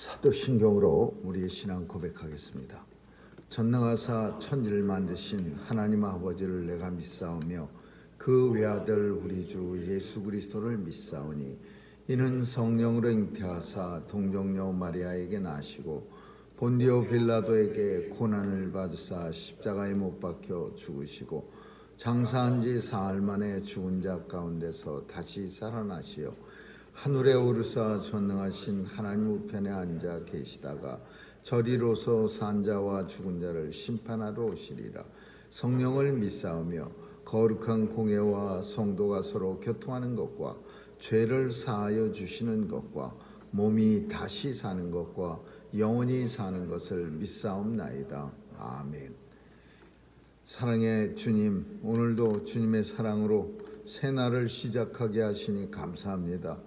사도신경으로 우리의 신앙 고백하겠습니다. 전능하사 천지를 만드신 하나님 아버지를 내가 믿사오며 그 외아들 우리 주 예수 그리스도를 믿사오니 이는 성령으로 잉태하사 동정녀 마리아에게 나시고 본디오 빌라도에게 고난을 받으사 십자가에 못 박혀 죽으시고 장사한 지 사흘 만에 죽은 자 가운데서 다시 살아나시어 하늘에 오르사 전능하신 하나님 우편에 앉아 계시다가 저리로서 산 자와 죽은 자를 심판하러 오시리라. 성령을 믿사오며 거룩한 공예와 성도가 서로 교통하는 것과 죄를 사하여 주시는 것과 몸이 다시 사는 것과 영원히 사는 것을 믿사옵나이다. 아멘. 사랑의 주님, 오늘도 주님의 사랑으로 새날을 시작하게 하시니 감사합니다.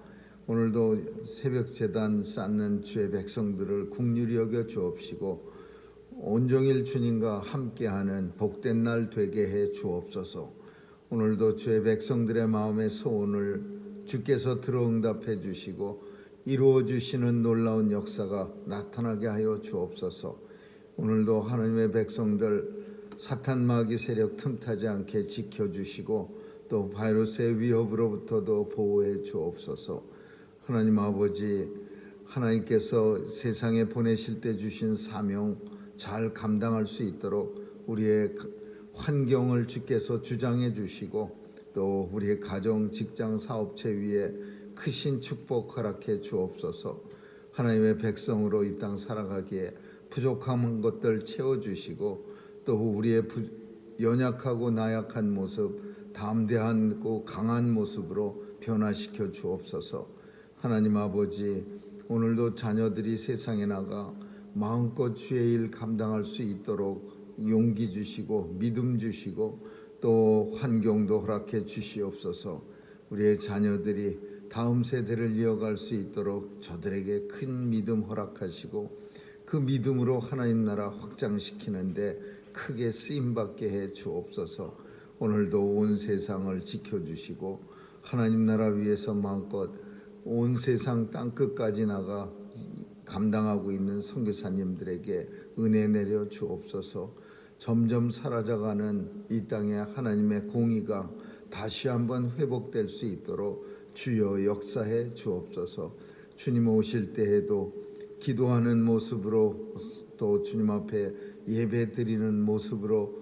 오늘도 새벽 제단 쌓는 주의 백성들을 긍휼히 여겨 주옵시고 온종일 주님과 함께하는 복된 날 되게 해 주옵소서. 오늘도 주의 백성들의 마음의 소원을 주께서 들어응답해 주시고 이루어 주시는 놀라운 역사가 나타나게 하여 주옵소서. 오늘도 하나님의 백성들 사탄 마귀 세력 틈타지 않게 지켜주시고 또 바이러스의 위협으로부터도 보호해 주옵소서. 하나님 아버지, 하나님께서 세상에 보내실 때 주신 사명 잘 감당할 수 있도록 우리의 환경을 주께서 주장해 주시고 또 우리의 가정, 직장, 사업체 위에 크신 축복 허락해 주옵소서. 하나님의 백성으로 이 땅 살아가기에 부족한 것들 채워주시고 또 우리의 연약하고 나약한 모습 담대하고 강한 모습으로 변화시켜 주옵소서. 하나님 아버지, 오늘도 자녀들이 세상에 나가 마음껏 주의 일 감당할 수 있도록 용기 주시고 믿음 주시고 또 환경도 허락해 주시옵소서. 우리의 자녀들이 다음 세대를 이어갈 수 있도록 저들에게 큰 믿음 허락하시고 그 믿음으로 하나님 나라 확장시키는데 크게 쓰임받게 해 주옵소서. 오늘도 온 세상을 지켜주시고 하나님 나라 위해서 마음껏 온 세상 땅끝까지 나가 감당하고 있는 선교사님들에게 은혜 내려 주옵소서. 점점 사라져가는 이 땅에 하나님의 공의가 다시 한번 회복될 수 있도록 주여 역사해 주옵소서. 주님 오실 때에도 기도하는 모습으로 또 주님 앞에 예배 드리는 모습으로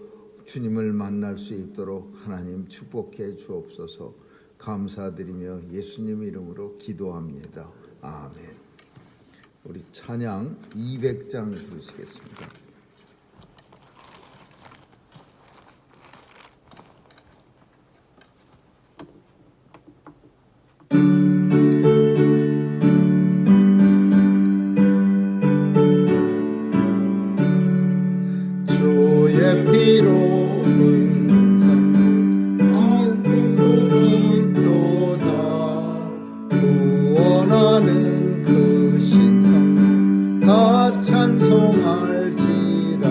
주님을 만날 수 있도록 하나님 축복해 주옵소서. 감사드리며 예수님 이름으로 기도합니다. 아멘. 우리 찬양 200장 부르시겠습니다. 주의 피로 구원하는 그 신성 다 찬송할지라.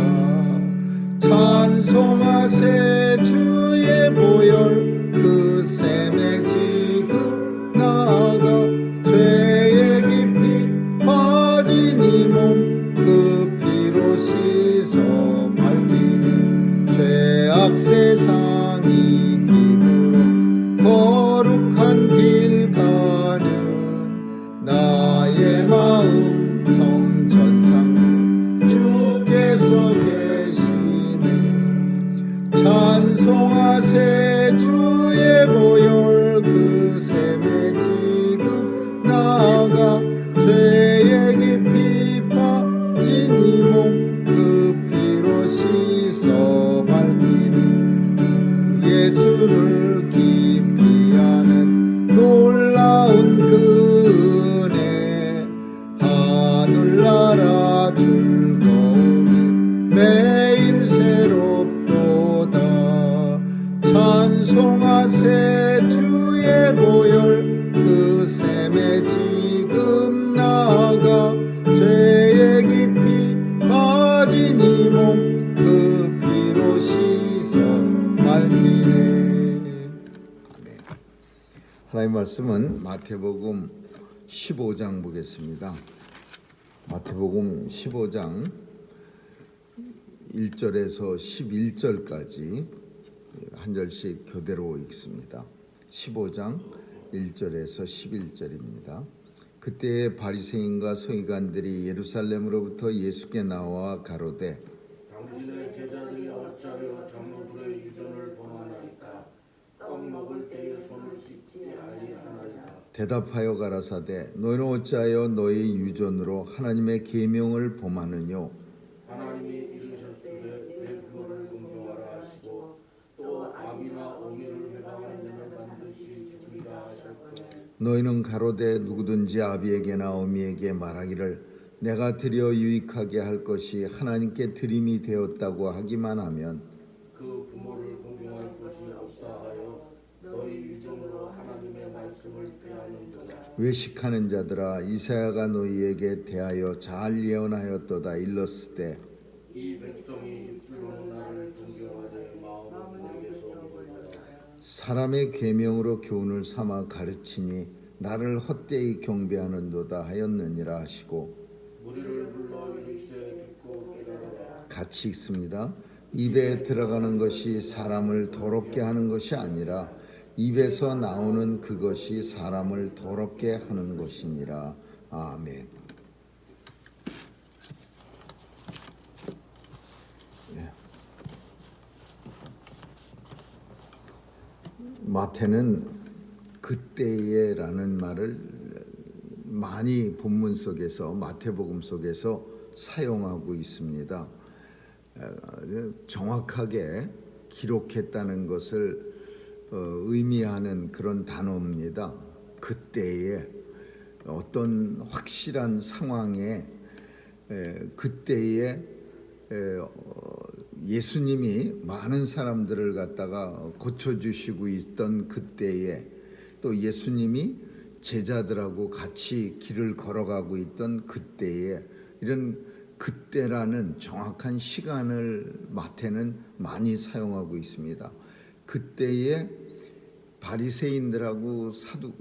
찬송하세 주의 보혈 그 샘에 지금 나아가 죄에 깊이 빠진 이 몸 그 피로 씻어 밝히니 죄악 세상 이김으로 거룩한 길 가는 나의 마음 정천상 주께서 계시네. 찬송하세 주의 보혈 그 샘에 지금 나아가 죄에 깊이 빠진 이 몸 그 피로 씻어 밝히니 예수를 깊이 아는 놀라운 그 은혜 하늘나라 즐거움이 매일 새롭도다. 찬송하세 주의 보혈 그 샘에 지금 나아가 죄에 깊이 빠진 이 몸 그 피로 씻어 밝히네. 아멘. 하나님의 말씀은 마태복음 15장 보겠습니다. 마태복음 15장 1절에서 11절까지 한 절씩 교대로 읽습니다. 15장 1절에서 11절입니다. 그때에 바리새인과 서기관들이 예루살렘으로부터 예수께 나와 가로되 당신의 제자들이 어찌하여 장로들의 유전을 범하나이까? 떡 먹을 때에 손을 씻지 아니하나이까? 대답하여 가라사대 너희는 어찌하여 너희 유전으로 하나님의 계명을 범하느뇨? 하나님이 이르셨으되 내 부모를 공경하라 하시고 또 아비나 어미를 회방하는 자는 반드시 죽이라 하셨거늘 너희는 가로되 누구든지 아비에게나 어미에게 말하기를 내가 드려 유익하게 할 것이 하나님께 드림이 되었다고 하기만 하면 그 부모를 공경할 것이 없다 하여 너희 유전으로 하나님의 말씀을 폐하는도다. 외식하는 자들아 이사야가 너희에게 대하여 잘 예언하였도다. 일렀으되 이 백성이 입술로는 나를 존경하되 마음은 내게서 멀리하다. 사람의 계명으로 교훈을 삼아 가르치니 나를 헛되이 경배하는도다 하였느니라 하시고 무리를 불러 이르시되 듣고 깨달으라. 같이 읽습니다. 입에 들어가는 것이 사람을 더럽게 하는 것이 아니라 입에서 나오는 그것이 사람을 더럽게 하는 것이니라. 아멘. 마태는 그때에라는 말을 많이 본문 속에서 마태복음 속에서 사용하고 있습니다. 정확하게 기록했다는 것을 의미하는 그런 단어입니다. 그때에 어떤 확실한 상황에 그때에 예수님이 많은 사람들을 갖다가 고쳐주시고 있던 그때에 또 예수님이 제자들하고 같이 길을 걸어가고 있던 그때에 이런 그때라는 정확한 시간을 마태는 많이 사용하고 있습니다. 그때에 바리새인들하고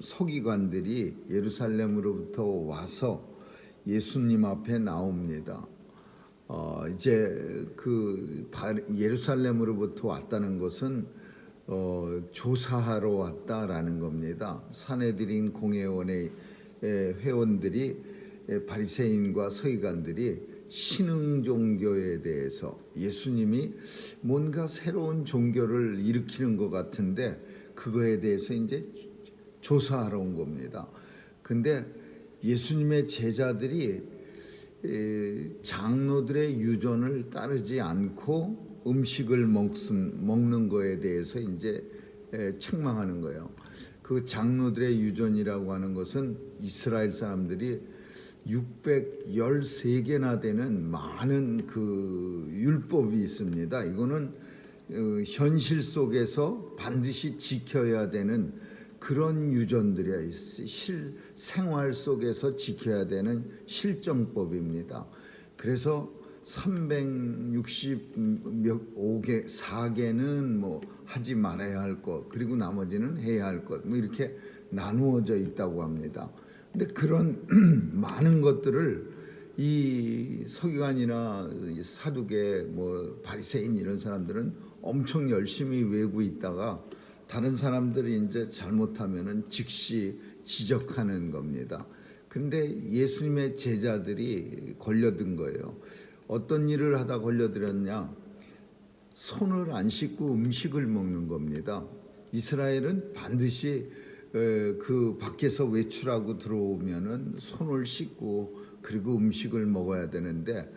서기관들이 예루살렘으로부터 와서 예수님 앞에 나옵니다. 이제 그 예루살렘으로부터 왔다는 것은 조사하러 왔다라는 겁니다. 산헤드린 공회원의 회원들이 바리새인과 서기관들이 신흥 종교에 대해서 예수님이 뭔가 새로운 종교를 일으키는 것 같은데 그거에 대해서 이제 조사하러 온 겁니다. 근데 예수님의 제자들이 장로들의 유전을 따르지 않고 음식을 먹는 거에 대해서 이제 책망하는 거예요. 그 장로들의 유전이라고 하는 것은 이스라엘 사람들이 613개나 되는 많은 그 율법이 있습니다. 이거는 현실 속에서 반드시 지켜야 되는 그런 유전들이야. 생활 속에서 지켜야 되는 실정법입니다. 그래서 364개는 뭐 하지 말아야 할 것, 그리고 나머지는 해야 할 것, 뭐 이렇게 나누어져 있다고 합니다. 근데 그런 많은 것들을 이 서기관이나 사두개, 뭐 바리새인 이런 사람들은 엄청 열심히 외우고 있다가 다른 사람들이 이제 잘못하면은 즉시 지적하는 겁니다. 그런데 예수님의 제자들이 걸려든 거예요. 어떤 일을 하다 걸려들었냐? 손을 안 씻고 음식을 먹는 겁니다. 이스라엘은 반드시 그 밖에서 외출하고 들어오면은 손을 씻고 그리고 음식을 먹어야 되는데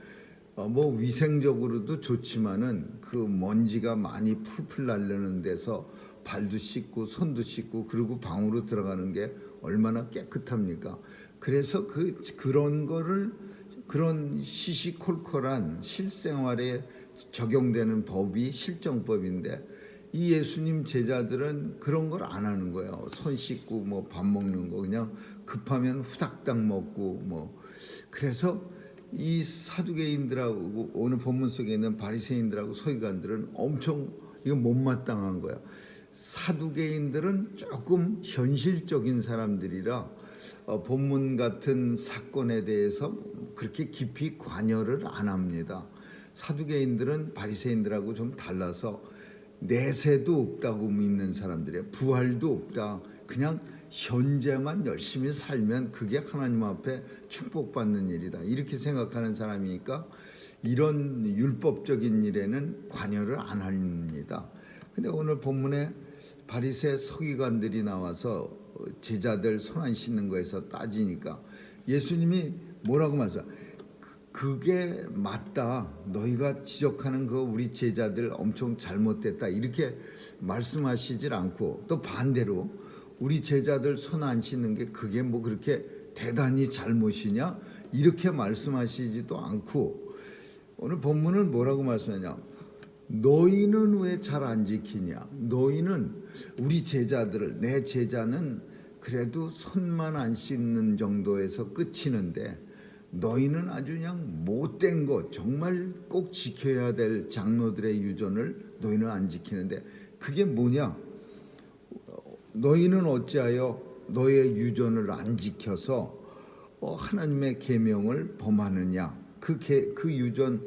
뭐 위생적으로도 좋지만은 그 먼지가 많이 풀풀 나려는 데서 발도 씻고 손도 씻고 그리고 방으로 들어가는 게 얼마나 깨끗합니까? 그래서 그런 거를 그런 시시콜콜한 실생활에 적용되는 법이 실정법인데 이 예수님 제자들은 그런 걸 안 하는 거예요. 손 씻고 뭐 밥 먹는 거 그냥 급하면 후닥닥 먹고 뭐 그래서 이 사두개인들하고 오늘 본문 속에 있는 바리새인들하고 서기관들은 엄청 이거 못마땅한 거야. 사두개인들은 조금 현실적인 사람들이라 본문 같은 사건에 대해서 그렇게 깊이 관여를 안 합니다. 사두개인들은 바리새인들하고 좀 달라서 내세도 없다고 믿는 사람들이에요. 부활도 없다. 그냥 현재만 열심히 살면 그게 하나님 앞에 축복받는 일이다. 이렇게 생각하는 사람이니까 이런 율법적인 일에는 관여를 안 합니다. 근데 오늘 본문에 바리새 서기관들이 나와서 제자들 손 안 씻는 거에서 따지니까 예수님이 뭐라고 말씀하세요? 그게 맞다. 너희가 지적하는 그 우리 제자들 엄청 잘못됐다. 이렇게 말씀하시질 않고 또 반대로 우리 제자들 손 안 씻는 게 그게 뭐 그렇게 대단히 잘못이냐? 이렇게 말씀하시지도 않고 오늘 본문은 뭐라고 말씀하냐? 너희는 왜 잘 안 지키냐? 너희는 우리 제자들을 내 제자는 그래도 손만 안 씻는 정도에서 끝이는데 너희는 아주 그냥 못된 거 정말 꼭 지켜야 될 장로들의 유전을 너희는 안 지키는데 그게 뭐냐? 너희는 어찌하여 너의 유전을 안 지켜서 하나님의 계명을 범하느냐? 그 유전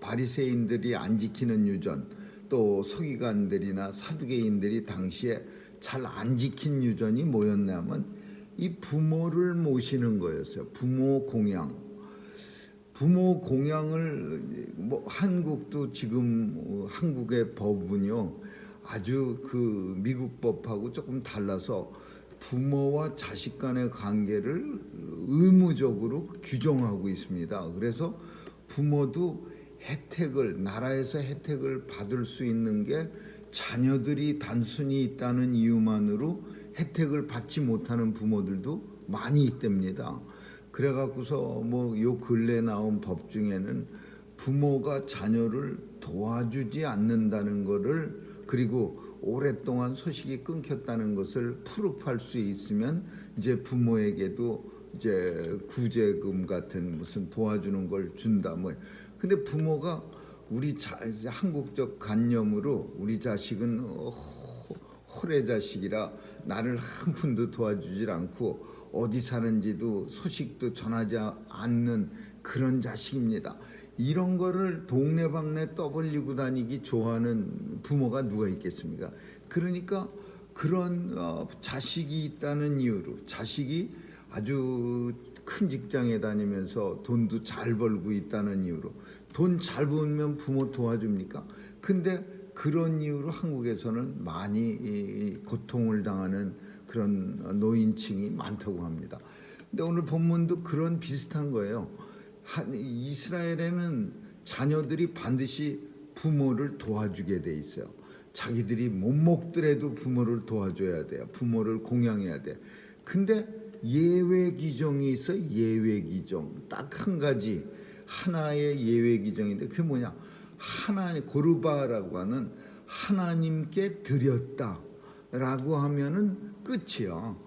바리새인들이 안 지키는 유전 또 서기관들이나 사두개인들이 당시에 잘 안 지킨 유전이 뭐였냐면 이 부모를 모시는 거였어요. 부모 공양. 부모 공양을 뭐 한국도 지금 한국의 법은요 아주 그 미국 법하고 조금 달라서 부모와 자식 간의 관계를 의무적으로 규정하고 있습니다. 그래서 부모도 혜택을 나라에서 혜택을 받을 수 있는 게 자녀들이 단순히 있다는 이유만으로 혜택을 받지 못하는 부모들도 많이 있답니다. 그래갖고서 뭐 요 근래 나온 법 중에는 부모가 자녀를 도와주지 않는다는 것을 그리고 오랫동안 소식이 끊겼다는 것을 프루프할 수 있으면 이제 부모에게도 이제 구제금 같은 무슨 도와주는 걸 준다 뭐. 근데 부모가 우리 한국적 관념으로 우리 자식은 홀의 자식이라 나를 한 푼도 도와주질 않고 어디 사는지도 소식도 전하지 않는 그런 자식입니다. 이런 거를 동네방네 떠벌리고 다니기 좋아하는 부모가 누가 있겠습니까? 그러니까 그런 자식이 있다는 이유로 자식이 아주 큰 직장에 다니면서 돈도 잘 벌고 있다는 이유로 돈 잘 벌면 부모 도와줍니까? 근데 그런 이유로 한국에서는 많이 고통을 당하는 그런 노인층이 많다고 합니다. 근데 오늘 본문도 그런 비슷한 거예요. 이스라엘에는 자녀들이 반드시 부모를 도와주게 돼 있어요. 자기들이 못 먹더라도 부모를 도와줘야 돼요. 부모를 공양해야 돼. 근데 예외 규정이 있어. 예외 규정 딱 한 가지 하나의 예외 규정인데 그게 뭐냐? 하나님 고르바라고 하는 하나님께 드렸다라고 하면은 끝이야.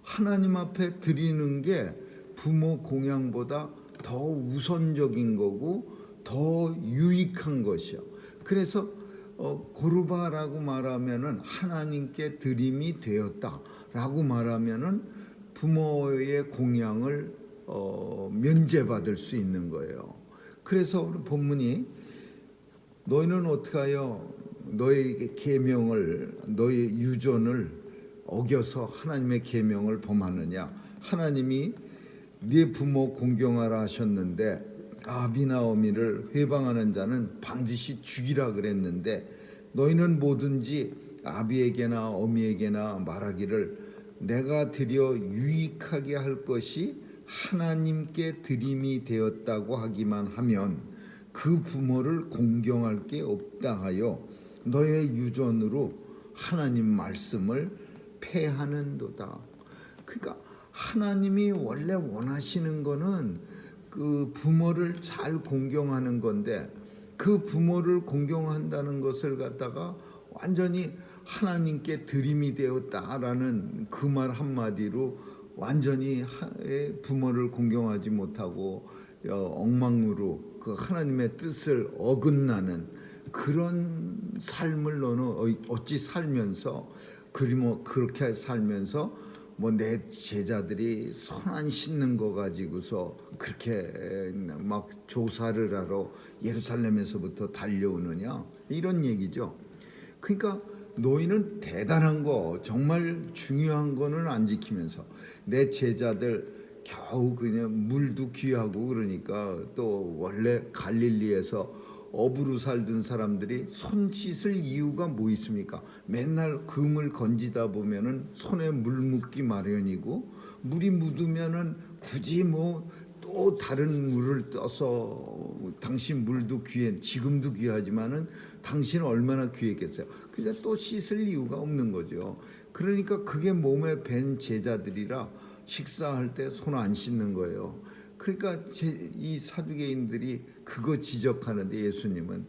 하나님 앞에 드리는 게 부모 공양보다 더 우선적인 거고 더 유익한 것이야. 그래서 고르바라고 말하면은 하나님께 드림이 되었다라고 말하면은 부모의 공양을 면제받을 수 있는 거예요. 그래서 오늘 본문이 너희는 어떻게하여 너의 계명을 너의 유전을 어겨서 하나님의 계명을 범하느냐? 하나님이 네 부모 공경하라 하셨는데 아비나 어미를 회방하는 자는 반드시 죽이라 그랬는데 너희는 뭐든지 아비에게나 어미에게나 말하기를 내가 드려 유익하게 할 것이 하나님께 드림이 되었다고 하기만 하면 그 부모를 공경할 게 없다 하여 너의 유전으로 하나님 말씀을 폐하는도다. 그러니까 하나님이 원래 원하시는 거는 그 부모를 잘 공경하는 건데 그 부모를 공경한다는 것을 갖다가 완전히 하나님께 드림이 되었다라는 그 말 한마디로 완전히 부모를 공경하지 못하고 엉망으로 그 하나님의 뜻을 어긋나는 그런 삶을 너는 어찌 살면서 그렇게 살면서 뭐 내 제자들이 손 안 씻는 거 가지고서 그렇게 막 조사를 하러 예루살렘에서부터 달려오느냐, 이런 얘기죠. 그러니까 너희는 대단한 거, 정말 중요한 거는 안 지키면서 내 제자들 겨우 그냥 물도 귀하고 그러니까, 또 원래 갈릴리에서 어부로 살던 사람들이 손 씻을 이유가 뭐 있습니까? 맨날 금을 건지다 보면은 손에 물 묻기 마련이고, 물이 묻으면은 굳이 뭐 또 다른 물을 떠서, 당신 물도 귀해, 지금도 귀하지만은 당신은 얼마나 귀했겠어요. 그러니까 또 씻을 이유가 없는 거죠. 그러니까 그게 몸에 밴 제자들이라 식사할 때 손 안 씻는 거예요. 그러니까 이 사두개인들이 그거 지적하는데, 예수님은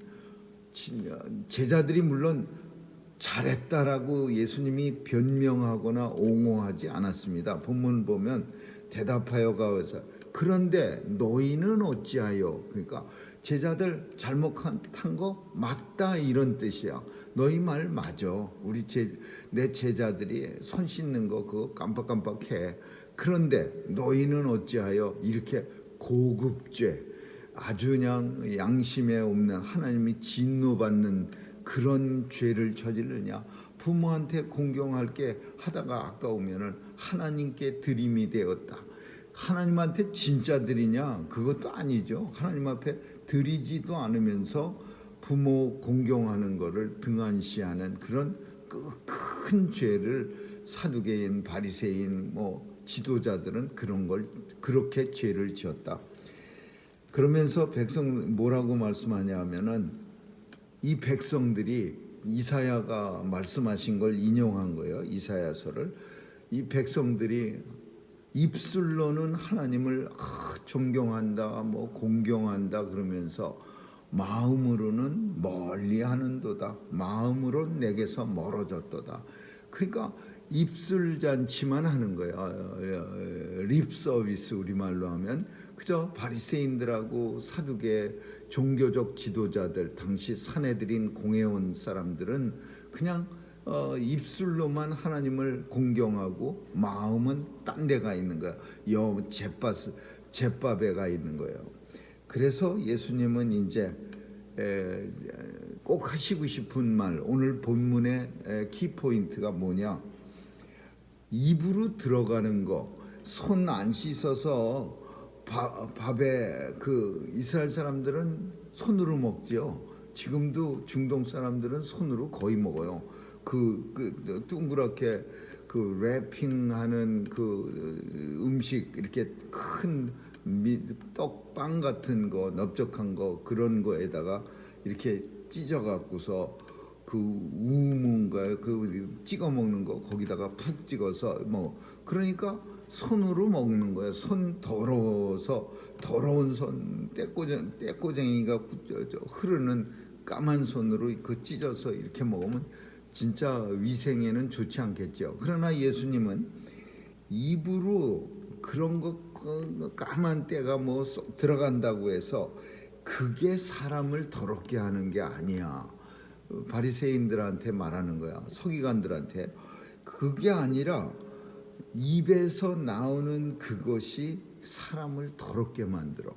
제자들이 물론 잘했다라고 예수님이 변명하거나 옹호하지 않았습니다. 본문 보면 대답하여 가서 그런데 너희는 어찌하여, 그러니까 제자들 잘못한 거 맞다, 이런 뜻이야. 너희 말 맞아. 내 제자들이 손 씻는 거 그거 깜빡깜빡해. 그런데 너희는 어찌하여 이렇게 고급죄, 아주 그냥 양심에 없는, 하나님이 진노받는 그런 죄를 저지르냐. 부모한테 공경할 게 하다가 아까우면은 하나님께 드림이 되었다. 하나님한테 진짜 드리냐? 그것도 아니죠. 하나님 앞에 드리지도 않으면서 부모 공경하는 거를 등한시하는 그런 큰 죄를 사두개인, 바리새인, 뭐 지도자들은 그런 걸 그렇게 죄를 지었다. 그러면서 백성 뭐라고 말씀하냐 하면은, 이 백성들이 이사야가 말씀하신 걸 인용한 거예요. 이사야서를. 이 백성들이 입술로는 하나님을 존경한다, 뭐 공경한다 그러면서 마음으로는 멀리하는도다. 마음으로 내게서 멀어졌도다. 그러니까 입술 잔치만 하는 거야. 립 서비스, 우리말로 하면. 그저 바리새인들하고 사두개 종교적 지도자들, 당시 산헤드린 공회원 사람들은 그냥 입술로만 하나님을 공경하고 마음은 딴 데가 있는 거야. 잿밥에 가 있는 거예요. 그래서 예수님은 이제 꼭 하시고 싶은 말, 오늘 본문의 키포인트가 뭐냐, 입으로 들어가는 거, 손 안 씻어서 밥에, 그 이스라엘 사람들은 손으로 먹죠. 지금도 중동 사람들은 손으로 거의 먹어요. 그 둥그랗게 그 랩핑하는 그 음식, 이렇게 큰 떡빵 같은 거, 넓적한 거, 그런 거에다가 이렇게 찢어 갖고서 그 우문가요, 그 찍어 먹는 거, 거기다가 푹 찍어서 뭐, 그러니까 손으로 먹는 거예요. 손 더러워서, 더러운 손, 떼꼬쟁이가 흐르는 까만 손으로 그 찢어서 이렇게 먹으면 진짜 위생에는 좋지 않겠죠. 그러나 예수님은 입으로 그런 거 까만 때가 뭐 쏙 들어간다고 해서 그게 사람을 더럽게 하는 게 아니야. 바리새인들한테 말하는 거야. 서기관들한테. 그게 아니라 입에서 나오는 그것이 사람을 더럽게 만들어.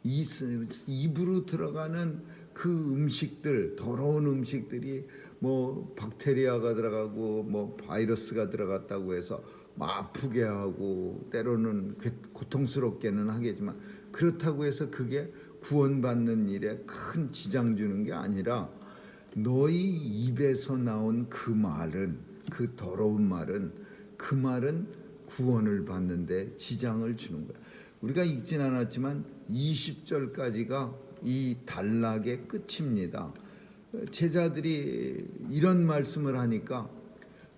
입으로 들어가는 그 음식들, 더러운 음식들이 뭐 박테리아가 들어가고 뭐 바이러스가 들어갔다고 해서 아프게 하고 때로는 고통스럽게는 하겠지만, 그렇다고 해서 그게 구원받는 일에 큰 지장 주는 게 아니라, 너희 입에서 나온 그 말은, 그 더러운 말은, 그 말은 구원을 받는데 지장을 주는 거야. 우리가 읽진 않았지만 20절까지가 이 단락의 끝입니다. 제자들이 이런 말씀을 하니까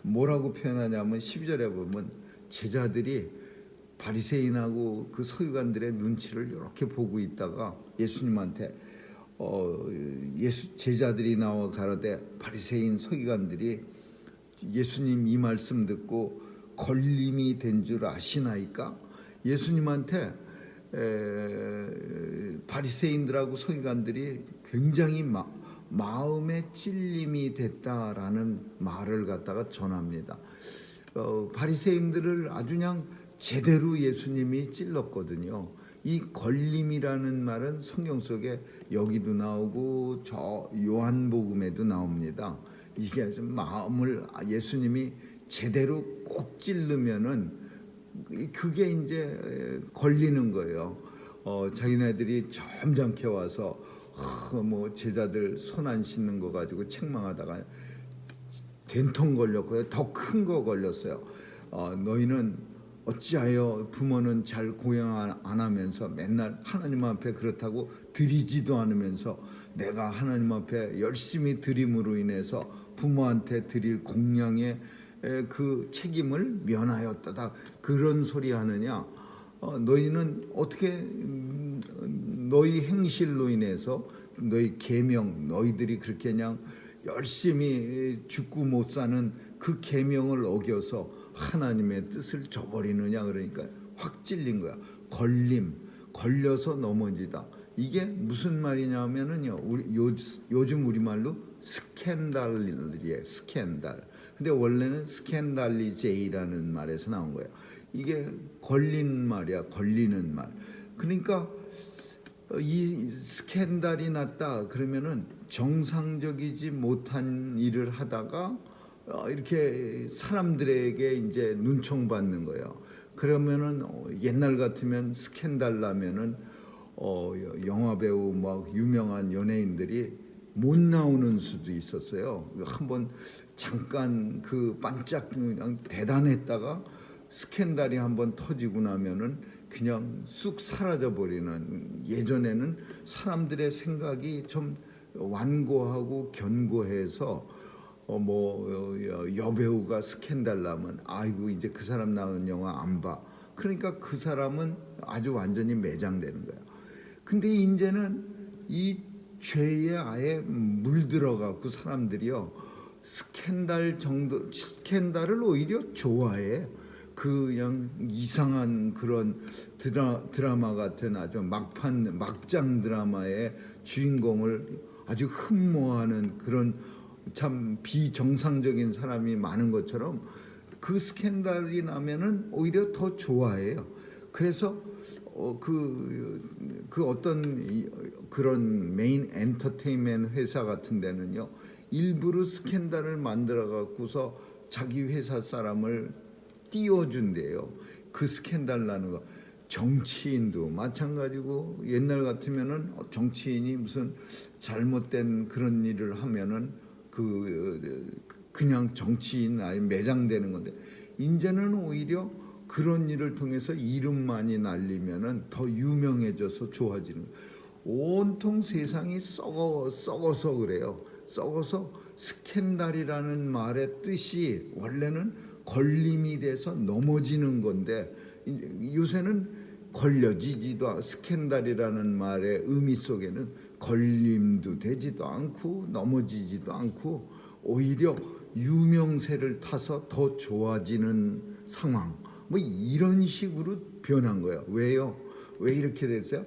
뭐라고 표현하냐면, 12절에 보면 제자들이 바리새인하고 그 서기관들의 눈치를 이렇게 보고 있다가 예수님한테 제자들이 나와 가로되, 바리새인 서기관들이 예수님 이 말씀 듣고 걸림이 된 줄 아시나이까? 예수님한테 바리새인들하고 서기관들이 굉장히 마음에 찔림이 됐다라는 말을 갖다가 전합니다. 바리새인들을 아주 그냥 제대로 예수님이 찔렀거든요. 이 걸림이라는 말은 성경 속에 여기도 나오고 저 요한복음에도 나옵니다. 이게 좀 마음을 예수님이 제대로 꼭 찔르면은 그게 이제 걸리는 거예요. 자기네들이 점잖게 와서 뭐 제자들 손 안 씻는 거 가지고 책망하다가 된통 걸렸고요. 더 큰 거 걸렸어요. 너희는 어찌하여 부모는 잘 고용 안 하면서 맨날 하나님 앞에 그렇다고 드리지도 않으면서 내가 하나님 앞에 열심히 드림으로 인해서 부모한테 드릴 공양의 그 책임을 면하였다 그런 소리 하느냐. 너희는 어떻게 너희 행실로 인해서 너희 계명 너희들이 그렇게 그냥 열심히 죽고 못 사는 그 계명을 어겨서 하나님의 뜻을 저버리느냐. 그러니까 확 찔린 거야. 걸려서 넘어지다. 이게 무슨 말이냐면은요, 요즘 우리말로 스캔들이에요. 스캔들. 근데 원래는 스캔달리제이라는 말에서 나온 거예요. 이게 걸린 말이야. 걸리는 말. 그러니까 이 스캔들이 났다 그러면은 정상적이지 못한 일을 하다가 이렇게 사람들에게 이제 눈총받는 거예요. 그러면은 옛날 같으면 스캔들 나면은 영화 배우 막 유명한 연예인들이 못 나오는 수도 있었어요. 한번 잠깐 그 반짝 그냥 대단했다가 스캔들이 한번 터지고 나면은 그냥 쑥 사라져 버리는. 예전에는 사람들의 생각이 좀 완고하고 견고해서 여배우가 스캔들 나면 아이고 이제 그 사람 나온 영화 안 봐. 그러니까 그 사람은 아주 완전히 매장되는 거야. 근데 이제는 이 죄에 아예 물들어 갖고 사람들이요 스캔들을 오히려 좋아해. 그냥 이상한 그런 드라마 같은 아주 막장 드라마의 주인공을 아주 흠모하는 그런 참 비정상적인 사람이 많은 것처럼 그 스캔들이 나면은 오히려 더 좋아해요. 그래서 그 어떤 그런 메인 엔터테인먼트 회사 같은 데는요 일부러 스캔들을 만들어 갖고서 자기 회사 사람을 띄워준대요. 그 스캔들 나는 거. 정치인도 마찬가지고 옛날 같으면은 정치인이 무슨 잘못된 그런 일을 하면은 그냥 정치인 아니 매장되는 건데 이제는 오히려 그런 일을 통해서 이름만이 날리면은 더 유명해져서 좋아지는 거예요. 온통 세상이 썩어서 그래요. 썩어서 스캔들이라는 말의 뜻이 원래는 걸림이 돼서 넘어지는 건데 요새는 걸려지지도 스캔들이라는 말의 의미 속에는 걸림도 되지도 않고 넘어지지도 않고 오히려 유명세를 타서 더 좋아지는 상황 뭐 이런 식으로 변한 거예요. 왜요? 왜 이렇게 됐어요?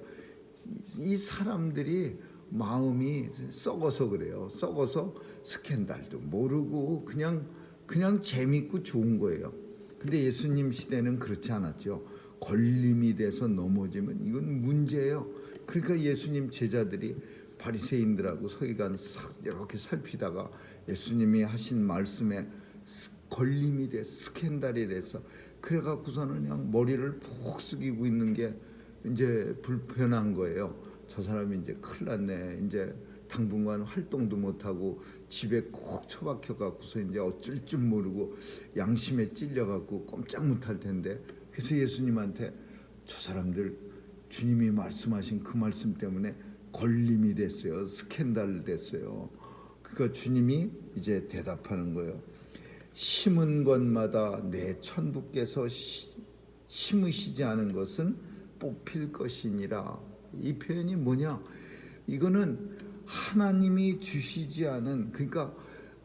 이 사람들이 마음이 썩어서 그래요. 썩어서 스캔들도 모르고 그냥 재밌고 좋은 거예요. 근데 예수님 시대는 그렇지 않았죠. 걸림이 돼서 넘어지면 이건 문제예요. 그러니까 예수님 제자들이 바리새인들하고 서기관 이렇게 살피다가 예수님이 하신 말씀에 걸림이 돼 스캔들이 돼서 그래갖고서는 그냥 머리를 푹 숙이고 있는 게 이제 불편한 거예요. 저 사람이 이제 큰일 났네. 이제 당분간 활동도 못하고 집에 콕 처박혀 갖고서 이제 어쩔 줄 모르고 양심에 찔려 갖고 꼼짝 못할 텐데. 그래서 예수님한테 저 사람들 주님이 말씀하신 그 말씀 때문에 걸림이 됐어요. 스캔들 됐어요. 그러니까 주님이 이제 대답하는 거예요. 심은 것마다 내 천부께서 심으시지 않은 것은 뽑힐 것이니라. 이 표현이 뭐냐? 이거는 하나님이 주시지 않은, 그러니까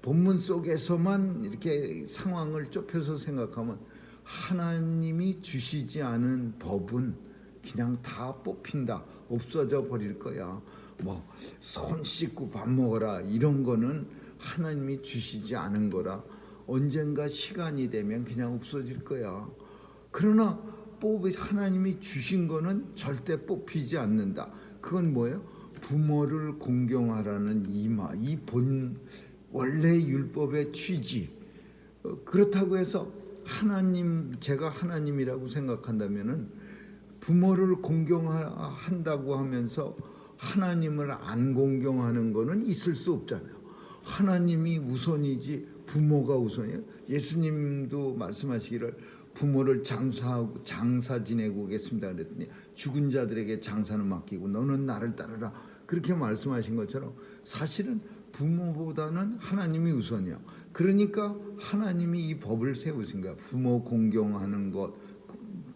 본문 속에서만 이렇게 상황을 좁혀서 생각하면 하나님이 주시지 않은 법은 그냥 다 뽑힌다. 없어져 버릴 거야. 뭐 손 씻고 밥 먹어라 이런 거는 하나님이 주시지 않은 거라 언젠가 시간이 되면 그냥 없어질 거야. 그러나 하나님이 주신 거는 절대 뽑히지 않는다. 그건 뭐예요? 부모를 공경하라는 이 원래 율법의 취지. 그렇다고 해서 제가 하나님이라고 생각한다면은 부모를 공경한다고 하면서 하나님을 안 공경하는 거는 있을 수 없잖아요. 하나님이 우선이지 부모가 우선이에요. 예수님도 말씀하시기를 부모를 장사 지내고 오겠습니다 그랬더니 죽은 자들에게 장사는 맡기고 너는 나를 따르라 그렇게 말씀하신 것처럼 사실은 부모보다는 하나님이 우선이야. 그러니까 하나님이 이 법을 세우신 거야. 부모 공경하는 것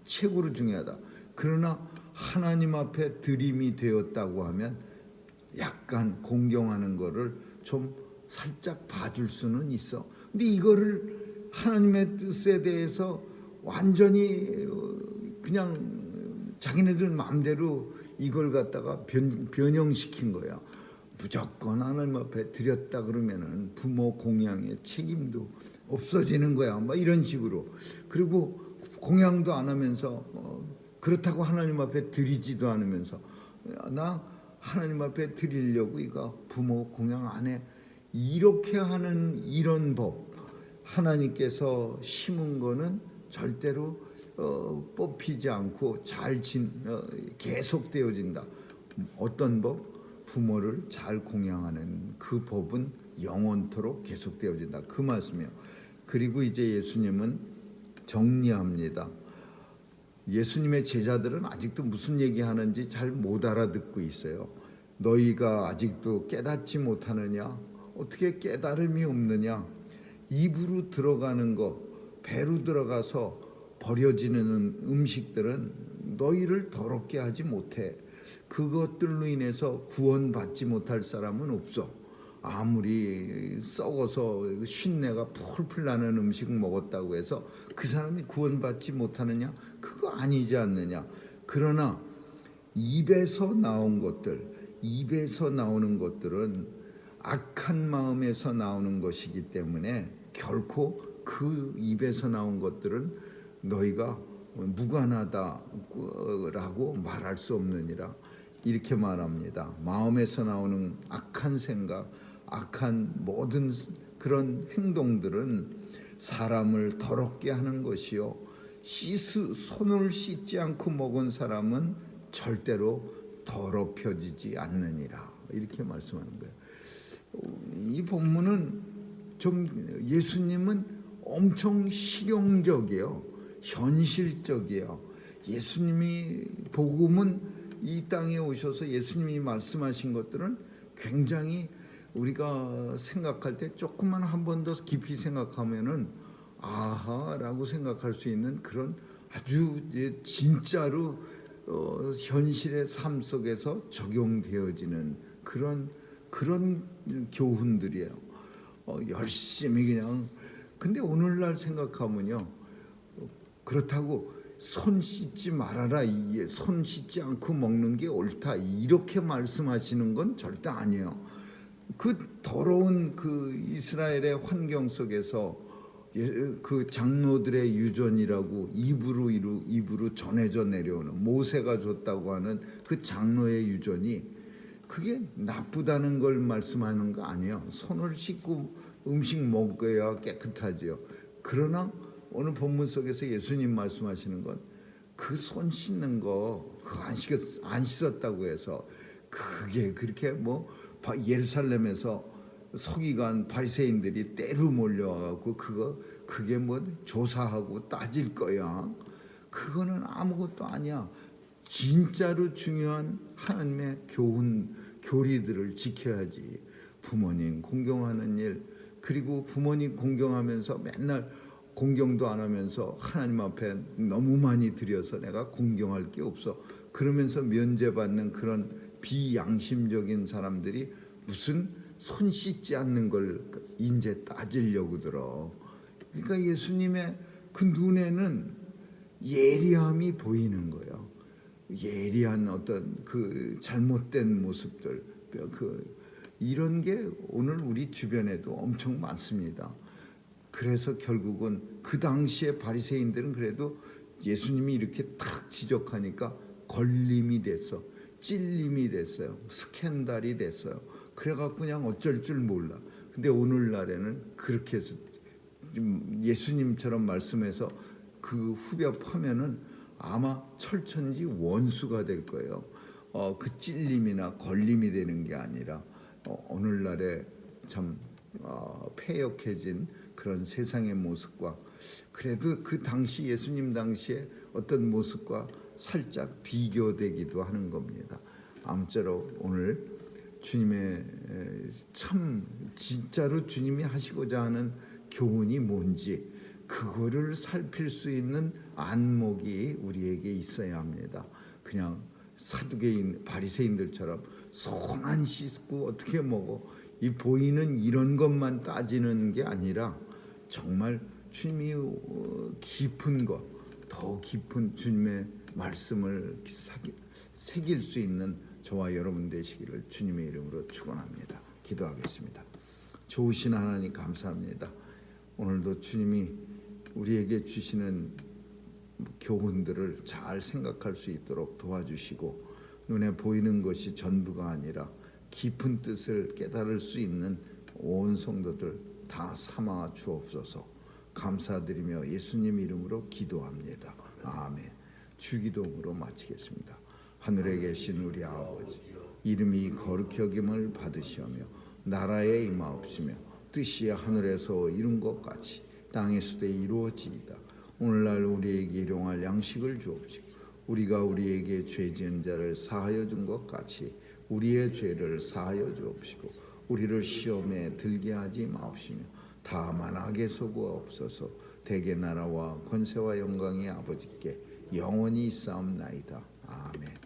최고로 중요하다. 그러나 하나님 앞에 드림이 되었다고 하면 약간 공경하는 거를 좀 살짝 봐줄 수는 있어. 근데 이거를 하나님의 뜻에 대해서 완전히 그냥 자기네들 마음대로 이걸 갖다가 변형시킨 거야. 무조건 하나님 앞에 드렸다 그러면은 부모 공양의 책임도 없어지는 거야. 막 이런 식으로. 그리고 공양도 안 하면서 그렇다고 하나님 앞에 드리지도 않으면서 나 하나님 앞에 드리려고 이거 부모 공양 안 해. 이렇게 하는 이런 법 하나님께서 심은 거는 절대로 뽑히지 않고 계속되어진다. 어떤 법? 부모를 잘 공양하는 그 법은 영원토록 계속되어진다. 그 말씀이에요. 그리고 이제 예수님은 정리합니다. 예수님의 제자들은 아직도 무슨 얘기하는지 잘 못 알아듣고 있어요. 너희가 아직도 깨닫지 못하느냐? 어떻게 깨달음이 없느냐? 입으로 들어가는 거, 배로 들어가서 버려지는 음식들은 너희를 더럽게 하지 못해. 그것들로 인해서 구원받지 못할 사람은 없어. 아무리 썩어서 쉰내가 풀풀 나는 음식 먹었다고 해서 그 사람이 구원받지 못하느냐? 그거 아니지 않느냐? 그러나 입에서 나오는 것들은 악한 마음에서 나오는 것이기 때문에 결코 그 입에서 나온 것들은 너희가 무관하다라고 말할 수 없느니라. 이렇게 말합니다. 마음에서 나오는 악한 생각, 악한 모든 그런 행동들은 사람을 더럽게 하는 것이요, 손을 씻지 않고 먹은 사람은 절대로 더럽혀지지 않느니라. 이렇게 말씀하는 거예요. 이 본문은 좀 예수님은 엄청 실용적이에요. 현실적이에요. 예수님이 복음은 이 땅에 오셔서 예수님이 말씀하신 것들은 굉장히 우리가 생각할 때 조금만 한 번 더 깊이 생각하면은 아하라고 생각할 수 있는 그런 아주 진짜로 현실의 삶 속에서 적용되어지는 그런 교훈들이에요. 열심히 그냥. 근데 오늘날 생각하면요, 그렇다고 손 씻지 말아라, 손 씻지 않고 먹는 게 옳다 이렇게 말씀하시는 건 절대 아니에요. 그 더러운 그 이스라엘의 환경 속에서 그 장로들의 유전이라고 입으로 전해져 내려오는 모세가 줬다고 하는 그 장로의 유전이 그게 나쁘다는 걸 말씀하는 거 아니에요. 손을 씻고 음식 먹어야 깨끗하지요. 그러나 오늘 본문 속에서 예수님 말씀하시는 건 그 손 씻는 거 그거 안 씻었다고 해서 그게 그렇게 예루살렘에서 서기관 바리새인들이 때로 몰려와갖고 그게 조사하고 따질 거야. 그거는 아무것도 아니야. 진짜로 중요한 하나님의 교리들을 지켜야지. 부모님 공경하는 일, 그리고 부모님 공경하면서 맨날 공경도 안 하면서 하나님 앞에 너무 많이 드려서 내가 공경할 게 없어. 그러면서 면제받는 그런 비양심적인 사람들이 무슨 손 씻지 않는 걸 이제 따지려고 들어. 그러니까 예수님의 그 눈에는 예리함이 보이는 거예요. 예리한 어떤 그 잘못된 모습들, 이런 게 오늘 우리 주변에도 엄청 많습니다. 그래서 결국은 그 당시에 바리새인들은 그래도 예수님이 이렇게 탁 지적하니까 걸림이 됐어, 찔림이 됐어요, 스캔들이 됐어요. 그래갖고 그냥 어쩔 줄 몰라. 근데 오늘날에는 그렇게 해서 예수님처럼 말씀해서 그 후벼파면은 아마 철천지 원수가 될 거예요. 그 찔림이나 걸림이 되는 게 아니라 오늘날에 참 패역해진 그런 세상의 모습과 그래도 그 당시 예수님 당시에 어떤 모습과 살짝 비교되기도 하는 겁니다. 아무쪼록 오늘 주님의 참 진짜로 주님이 하시고자 하는 교훈이 뭔지 그거를 살필 수 있는 안목이 우리에게 있어야 합니다. 그냥 사두개인 바리새인들처럼 손 안 씻고 어떻게 먹어, 이 보이는 이런 것만 따지는 게 아니라 정말 주님이 깊은 것, 더 깊은 주님의 말씀을 새길 수 있는 저와 여러분 되시기를 주님의 이름으로 축원합니다. 기도하겠습니다. 좋으신 하나님 감사합니다. 오늘도 주님이 우리에게 주시는 교훈들을 잘 생각할 수 있도록 도와주시고 눈에 보이는 것이 전부가 아니라 깊은 뜻을 깨달을 수 있는 온 성도들 다 삼아 주옵소서. 감사드리며 예수님 이름으로 기도합니다. 아멘. 주기도문으로 마치겠습니다. 하늘에 계신 우리 아버지, 이름이 거룩히 여김을 받으시오며 나라에 임하옵시며 뜻이 하늘에서 이룬 것 같이 땅에서도 이루어지이다. 오늘날 우리에게 일용할 양식을 주옵시고 우리가 우리에게 죄 지은 자를 사하여 준 것 같이 우리의 죄를 사하여 주옵시고 우리를 시험에 들게 하지 마옵시며 다만 악에서 구하옵소서. 대개 나라와 권세와 영광이 아버지께 영원히 있사옵나이다. 아멘.